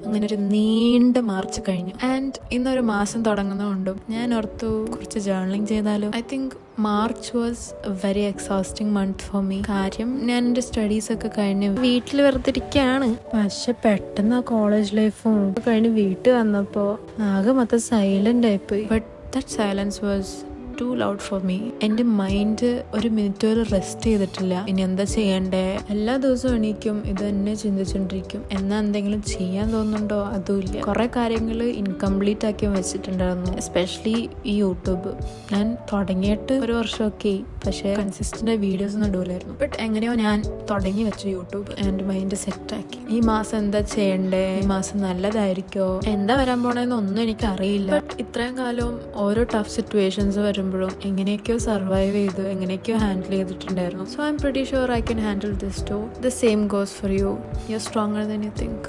അങ്ങനെ ഒരു നീണ്ട മാർച്ച് കഴിഞ്ഞു. ആൻഡ് ഇന്നൊരു മാസം തുടങ്ങുന്നതുകൊണ്ടും ഞാൻ ഓർത്തു കുറച്ച് ജേർണലിംഗ് ചെയ്താലോ. I think March was A very exhausting month for me. കാര്യം ഞാൻ എൻ്റെ സ്റ്റഡീസ് ഒക്കെ കഴിഞ്ഞ് വീട്ടിൽ വെറുതെ ഇരിക്കുകയാണ്. പക്ഷെ പെട്ടെന്ന് ആ കോളേജ് ലൈഫും കഴിഞ്ഞ് വീട്ടിൽ വന്നപ്പോൾ ആകെ മൊത്തം സൈലന്റ് ആയിപ്പോയി. But that silence was too loud for me. എൻ്റെ മൈൻഡ് ഒരു മിനിറ്റ് ഒരു റെസ്റ്റ് ചെയ്തിട്ടില്ല. ഇനി എന്താ ചെയ്യണ്ടേ, എല്ലാ ദിവസവും എണീക്കും ഇത് തന്നെ ചിന്തിച്ചോണ്ടിരിക്കും. എന്നാ എന്തെങ്കിലും ചെയ്യാൻ തോന്നുന്നുണ്ടോ, അതുമില്ല. കുറെ കാര്യങ്ങൾ ഇൻകംപ്ലീറ്റ് ആക്കി വെച്ചിട്ടുണ്ടായിരുന്നു. എസ്പെഷ്യലി ഈ യൂട്യൂബ് ഞാൻ തുടങ്ങിയിട്ട് ഒരു വർഷമൊക്കെ, പക്ഷേ കൺസിസ്റ്റന്റ് വീഡിയോസ് ഒന്നും ഇടൂലായിരുന്നു. ബട്ട് എങ്ങനെയോ ഞാൻ തുടങ്ങി വെച്ചു യൂട്യൂബ്. എൻ്റെ മൈൻഡ് സെറ്റാക്കി. ഈ മാസം എന്താ ചെയ്യണ്ടേ, ഈ മാസം നല്ലതായിരിക്കോ, എന്താ വരാൻ പോണേന്ന് ഒന്നും എനിക്ക് അറിയില്ല. ബട്ട് ഇത്രയും കാലവും ഓരോ ടഫ് സിറ്റുവേഷൻസ് വരും എങ്ങനെയൊക്കെയോ സർവൈവ് ചെയ്ത് എങ്ങനെയൊക്കെയോ ഹാൻഡിൽ ചെയ്തിട്ടുണ്ടായിരുന്നു. So I am pretty sure I can handle this too. The same goes for you. You are stronger than you think.